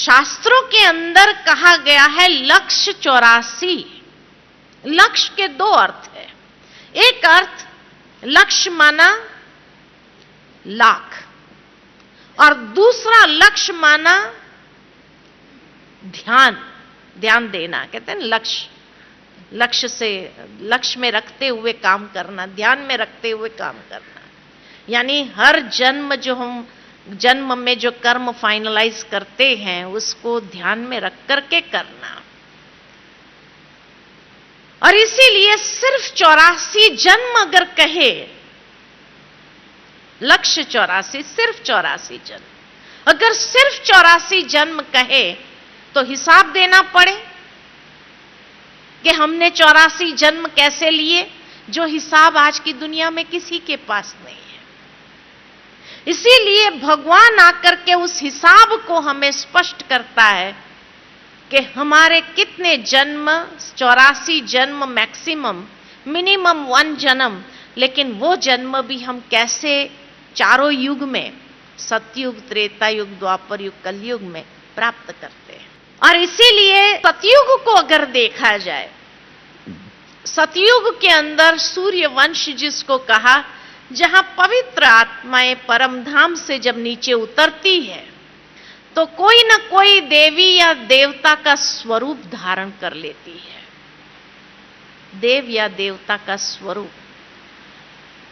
शास्त्रों के अंदर कहा गया है लक्ष्य 84। लक्ष्य के दो अर्थ है। एक अर्थ लक्ष्य माना लाख, और दूसरा लक्ष्य माना ध्यान देना। कहते हैं लक्ष्य में रखते हुए काम करना, ध्यान में रखते हुए काम करना। यानी हर जन्म में जो कर्म फाइनलाइज करते हैं उसको ध्यान में रख करके करना। और इसीलिए सिर्फ 84 जन्म अगर कहे, लक्ष्य 84, सिर्फ 84 जन्म, अगर सिर्फ 84 जन्म कहे तो हिसाब देना पड़े कि हमने 84 जन्म कैसे लिए, जो हिसाब आज की दुनिया में किसी के पास नहीं है। इसीलिए भगवान आकर के उस हिसाब को हमें स्पष्ट करता है कि हमारे कितने जन्म, 84 जन्म मैक्सिमम, मिनिमम 1 जन्म, लेकिन वो जन्म भी हम कैसे चारों युग में, सतयुग, त्रेता युग, द्वापर युग, कलयुग में प्राप्त करते हैं। और इसीलिए सतयुग को अगर देखा जाए, सतयुग के अंदर सूर्य वंश जिसको कहा, जहां पवित्र आत्माएं परम धाम से जब नीचे उतरती है तो कोई न कोई देवी या देवता का स्वरूप धारण कर लेती है। देव या देवता का स्वरूप,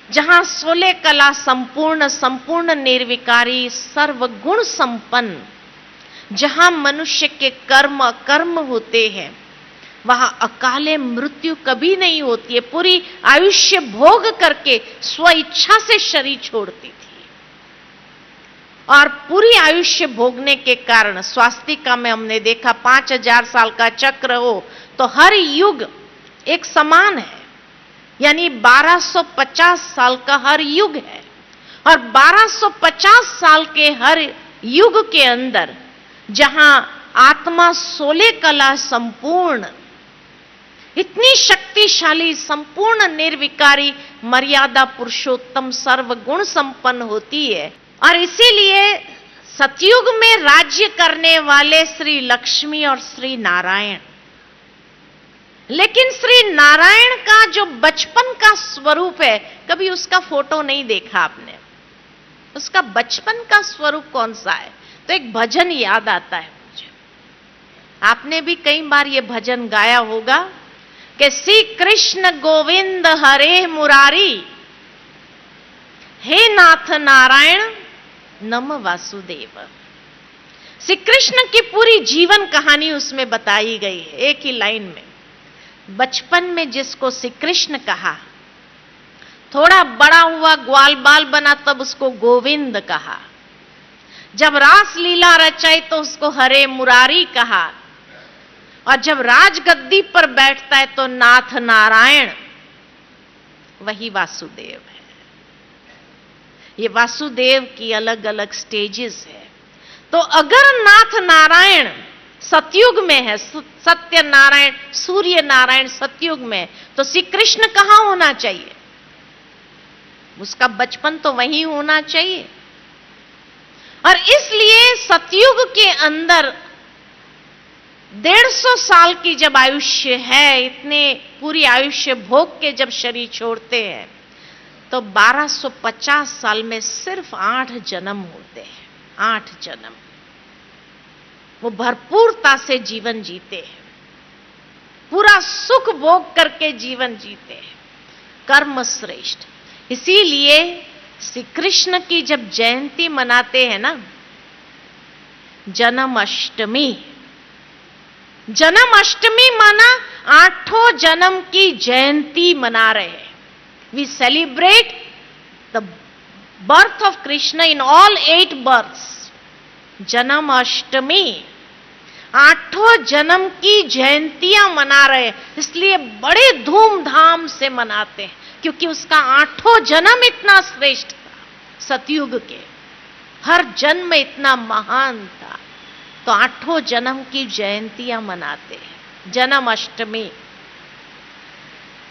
जहां 16 कला संपूर्ण निर्विकारी, सर्वगुण संपन्न, जहां मनुष्य के कर्म अकर्म होते हैं, वहां अकाले मृत्यु कभी नहीं होती है। पूरी आयुष्य भोग करके स्व इच्छा से शरीर छोड़ती थी, और पूरी आयुष्य भोगने के कारण स्वास्तिका में हमने देखा 5000 साल का चक्र हो तो हर युग एक समान है, यानी 1250 साल का हर युग है। और 1250 साल के हर युग के अंदर जहां आत्मा 16 कला संपूर्ण, इतनी शक्तिशाली, संपूर्ण निर्विकारी, मर्यादा पुरुषोत्तम, सर्वगुण संपन्न होती है। और इसीलिए सतयुग में राज्य करने वाले श्री लक्ष्मी और श्री नारायण, लेकिन श्री नारायण का जो बचपन का स्वरूप है, कभी उसका फोटो नहीं देखा आपने। उसका बचपन का स्वरूप कौन सा है? तो एक भजन याद आता है मुझे, आपने भी कई बार ये भजन गाया होगा कि श्री कृष्ण गोविंद हरे मुरारी, हे नाथ नारायण नम वासुदेव। श्री कृष्ण की पूरी जीवन कहानी उसमें बताई गई है एक ही लाइन में। बचपन में जिसको श्री कृष्ण कहा, थोड़ा बड़ा हुआ, ग्वाल बाल बना, तब उसको गोविंद कहा। जब रास लीला रचाई तो उसको हरे मुरारी कहा, और जब राजगद्दी पर बैठता है तो नाथ नारायण, वही वासुदेव है। ये वासुदेव की अलग अलग स्टेजेस है। तो अगर नाथ नारायण सतयुग में है, सत्य नारायण, सूर्य नारायण सतयुग में, तो श्री कृष्ण कहां होना चाहिए? उसका बचपन तो वहीं होना चाहिए। और इसलिए सतयुग के अंदर 150 साल की जब आयुष्य है, इतने पूरी आयुष्य भोग के जब शरीर छोड़ते हैं, तो 1250 साल में सिर्फ 8 जन्म होते हैं। 8 जन्म वो भरपूरता से जीवन जीते हैं, पूरा सुख भोग करके जीवन जीते हैं, कर्म श्रेष्ठ। इसीलिए श्री कृष्ण की जब जयंती मनाते हैं ना, जन्माष्टमी, जन्माष्टमी माना 8 जन्म की जयंती मना रहे हैं। We celebrate the birth of Krishna in all 8 births. Janmashtami 8 जन्म की जयंतियां मना रहे हैं, इसलिए बड़े धूमधाम से मनाते हैं, क्योंकि उसका 8 जन्म इतना श्रेष्ठ था। सतयुग के हर जन्म इतना महान था, तो 8 जन्म की जयंतियां मनाते हैं, जन्माष्टमी।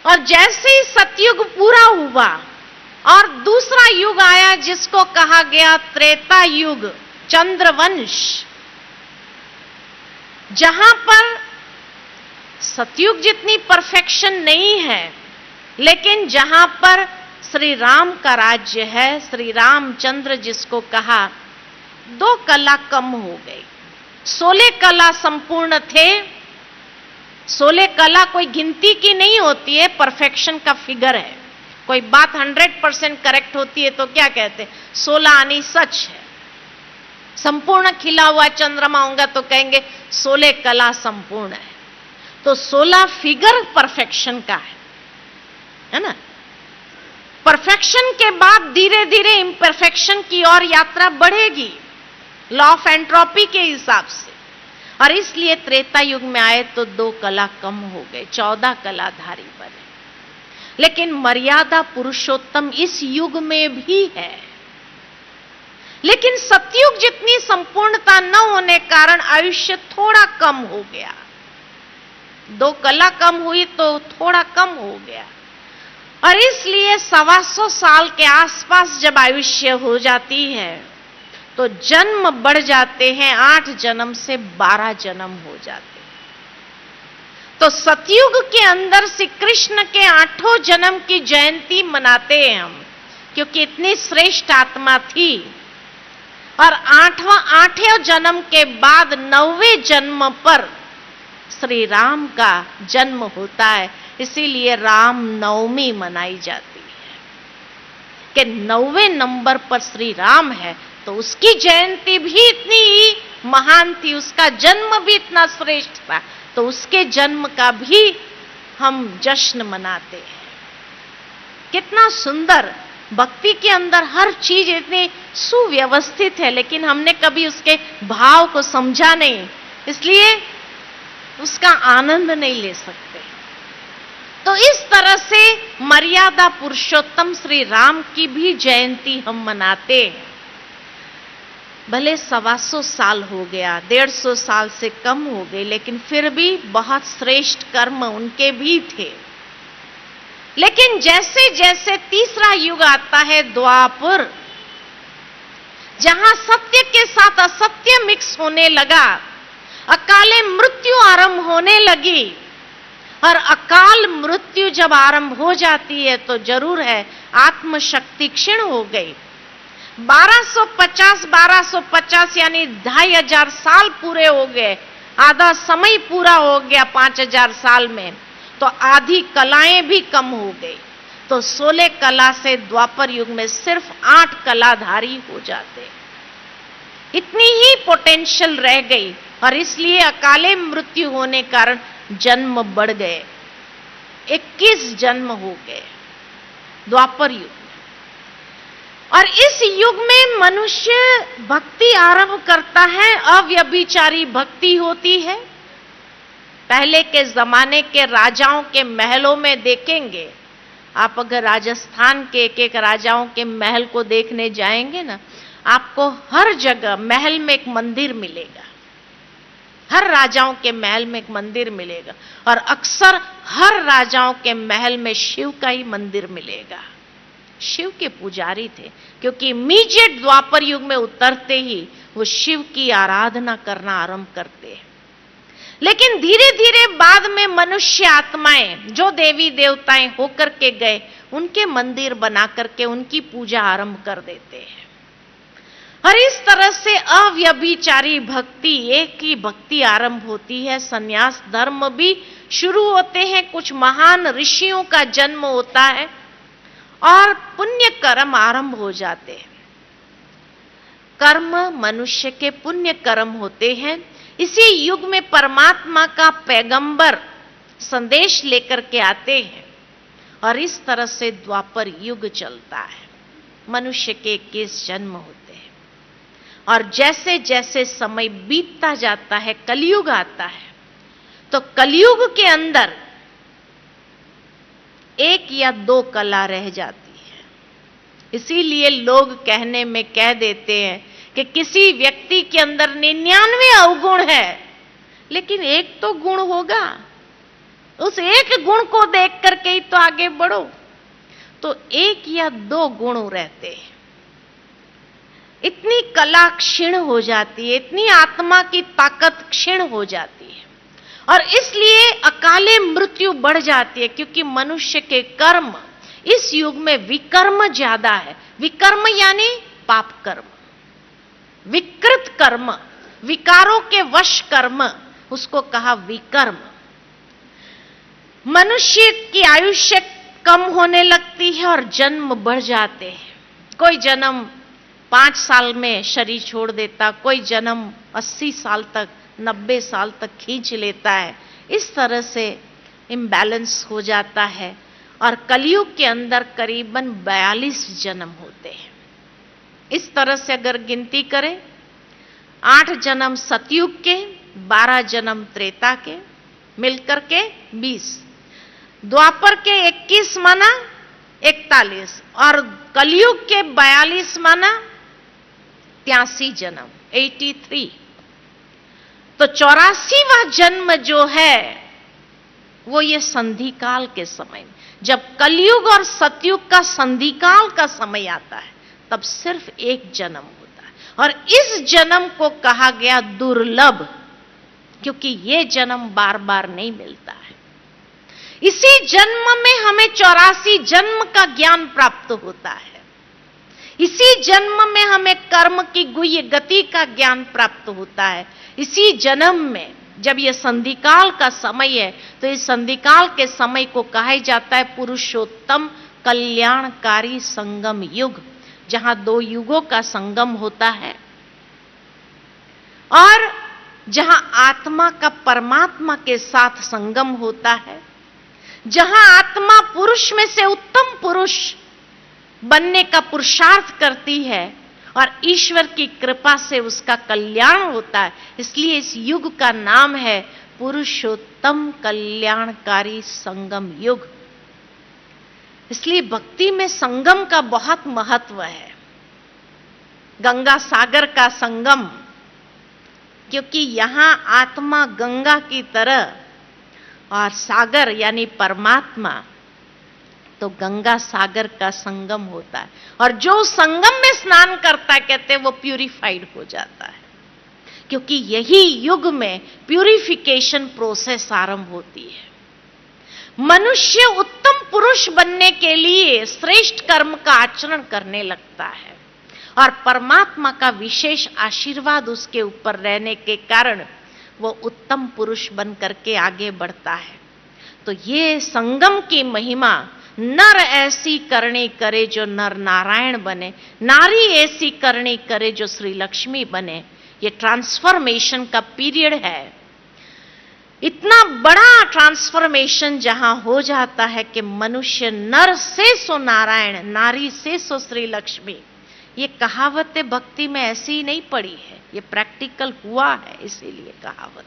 और जैसे ही सतयुग पूरा हुआ और दूसरा युग आया जिसको कहा गया त्रेता युग, चंद्रवंश, जहां पर सतयुग जितनी परफेक्शन नहीं है, लेकिन जहां पर श्री राम का राज्य है, श्री रामचंद्र जिसको कहा, 2 कला कम हो गई। 16 कला संपूर्ण थे। 16 कला कोई गिनती की नहीं होती है, परफेक्शन का फिगर है। कोई बात 100% करेक्ट होती है तो क्या कहते हैं, 16 आनी सच है। संपूर्ण खिला हुआ चंद्रमा होगा तो कहेंगे 16 कला संपूर्ण है। तो 16 फिगर परफेक्शन का है ना। परफेक्शन के बाद धीरे धीरे इम्परफेक्शन की ओर यात्रा बढ़ेगी, लॉ ऑफ एंट्रोपी के हिसाब से। और इसलिए त्रेता युग में आए तो 2 कला कम हो गए, 14 कलाधारी बने। लेकिन मर्यादा पुरुषोत्तम इस युग में भी है। लेकिन सतयुग जितनी संपूर्णता न होने कारण आयुष्य थोड़ा कम हो गया। 2 कला कम हुई तो थोड़ा कम हो गया। और इसलिए 125 साल के आसपास जब आयुष्य हो जाती है तो जन्म बढ़ जाते हैं, 8 जन्म से 12 जन्म हो जाते हैं। तो सतयुग के अंदर श्री कृष्ण के 8 जन्म की जयंती मनाते हैं हम, क्योंकि इतनी श्रेष्ठ आत्मा थी। और 8वें जन्म के बाद 9वें जन्म पर श्री राम का जन्म होता है। इसीलिए राम नवमी मनाई जाती है कि 9वें नंबर पर श्री राम है, तो उसकी जयंती भी इतनी ही महान थी, उसका जन्म भी इतना श्रेष्ठ था, तो उसके जन्म का भी हम जश्न मनाते हैं। कितना सुंदर! भक्ति के अंदर हर चीज इतनी सुव्यवस्थित है, लेकिन हमने कभी उसके भाव को समझा नहीं, इसलिए उसका आनंद नहीं ले सकते। तो इस तरह से मर्यादा पुरुषोत्तम श्री राम की भी जयंती हम मनाते हैं। भले 125 साल हो गया, 150 साल से कम हो गए, लेकिन फिर भी बहुत श्रेष्ठ कर्म उनके भी थे। लेकिन जैसे जैसे तीसरा युग आता है, द्वापर, जहां सत्य के साथ असत्य मिक्स होने लगा, अकाले मृत्यु आरंभ होने लगी। और अकाल मृत्यु जब आरंभ हो जाती है तो जरूर है आत्मशक्ति क्षीण हो गई। 1250 यानी 2500 साल पूरे हो गए, आधा समय पूरा हो गया 5000 साल में, तो आधी कलाएं भी कम हो गई। तो 16 कला से द्वापर युग में सिर्फ 8 कलाधारी हो जाते। इतनी ही पोटेंशियल रह गई, और इसलिए अकाले मृत्यु होने कारण जन्म बढ़ गए, 21 जन्म हो गए द्वापर युग में। और इस युग में मनुष्य भक्ति आरंभ करता है, अव्यभिचारी भक्ति होती है। पहले के जमाने के राजाओं के महलों में देखेंगे आप, अगर राजस्थान के एक राजाओं के महल को देखने जाएंगे ना, आपको हर जगह महल में एक मंदिर मिलेगा। हर राजाओं के महल में एक मंदिर मिलेगा, और अक्सर हर राजाओं के महल में शिव का ही मंदिर मिलेगा। शिव के पुजारी थे, क्योंकि इमीडिएट द्वापर युग में उतरते ही वो शिव की आराधना करना आरंभ करते हैं। लेकिन धीरे धीरे बाद में मनुष्य आत्माएं जो देवी देवताएं होकर के गए, उनके मंदिर बना करके उनकी पूजा आरंभ कर देते हैं। और इस तरह से अव्यभिचारी भक्ति, एक ही भक्ति आरंभ होती है। संन्यास धर्म भी शुरू होते हैं, कुछ महान ऋषियों का जन्म होता है और पुण्य कर्म आरंभ हो जाते हैं। कर्म मनुष्य के पुण्य कर्म होते हैं। इसी युग में परमात्मा का पैगंबर संदेश लेकर के आते हैं, और इस तरह से द्वापर युग चलता है। मनुष्य के 21 जन्म होते हैं, और जैसे जैसे समय बीतता जाता है, कलयुग आता है, तो कलयुग के अंदर 1 या 2 कला रह जाती है। इसीलिए लोग कहने में कह देते हैं कि किसी व्यक्ति के अंदर 99 अवगुण है, लेकिन एक तो गुण होगा, उस एक गुण को देख करके ही तो आगे बढ़ो। तो 1 या 2 गुण रहते हैं। इतनी कला क्षीण हो जाती है, इतनी आत्मा की ताकत क्षीण हो जाती है और इसलिए अकाले मृत्यु बढ़ जाती है, क्योंकि मनुष्य के कर्म इस युग में विकर्म ज्यादा है। विकर्म यानी पाप कर्म, विकृत कर्म, विकारों के वश कर्म, उसको कहा विकर्म। मनुष्य की आयुष्य कम होने लगती है और जन्म बढ़ जाते हैं। कोई जन्म 5 साल में शरीर छोड़ देता, कोई जन्म 80 साल तक, 90 साल तक खींच लेता है। इस तरह से इम्बैलेंस हो जाता है और कलयुग के अंदर करीबन 42 जन्म होते हैं। इस तरह से अगर गिनती करें, 8 जन्म सतयुग के, 12 जन्म त्रेता के, मिलकर के 20, द्वापर के 21 माना 41 और कलयुग के 42 माना 83 जन्म, 83। तो 84वां जन्म जो है वो ये संधिकाल के समय में, जब कलयुग और सतयुग का संधिकाल का समय आता है, तब सिर्फ एक जन्म होता है और इस जन्म को कहा गया दुर्लभ, क्योंकि ये जन्म बार बार नहीं मिलता है। इसी जन्म में हमें 84 जन्म का ज्ञान प्राप्त होता है। इसी जन्म में हमें कर्म की गुह्य गति का ज्ञान प्राप्त होता है। इसी जन्म में जब यह संधिकाल का समय है, तो इस संधिकाल के समय को कहा जाता है पुरुषोत्तम कल्याणकारी संगम युग, जहां 2 युगों का संगम होता है और जहां आत्मा का परमात्मा के साथ संगम होता है, जहां आत्मा पुरुष में से उत्तम पुरुष बनने का पुरुषार्थ करती है और ईश्वर की कृपा से उसका कल्याण होता है। इसलिए इस युग का नाम है पुरुषोत्तम कल्याणकारी संगम युग। इसलिए भक्ति में संगम का बहुत महत्व है। गंगा सागर का संगम, क्योंकि यहां आत्मा गंगा की तरह और सागर यानी परमात्मा, तो गंगा सागर का संगम होता है और जो संगम में स्नान करता है, कहते हैं वो प्यूरिफाइड हो जाता है, क्योंकि यही युग में प्यूरिफिकेशन प्रोसेस आरंभ होती है। मनुष्य उत्तम पुरुष बनने के लिए श्रेष्ठ कर्म का आचरण करने लगता है और परमात्मा का विशेष आशीर्वाद उसके ऊपर रहने के कारण वो उत्तम पुरुष बन करके आगे बढ़ता है। तो ये संगम की महिमा, नर ऐसी करनी करे जो नर नारायण बने, नारी ऐसी करनी करे जो श्री लक्ष्मी बने, ये ट्रांसफॉर्मेशन का पीरियड है। इतना बड़ा ट्रांसफॉर्मेशन जहां हो जाता है कि मनुष्य नर से सो नारायण, नारी से सो श्री लक्ष्मी। ये कहावतें भक्ति में ऐसी ही नहीं पड़ी है, ये प्रैक्टिकल हुआ है, इसीलिए कहावत।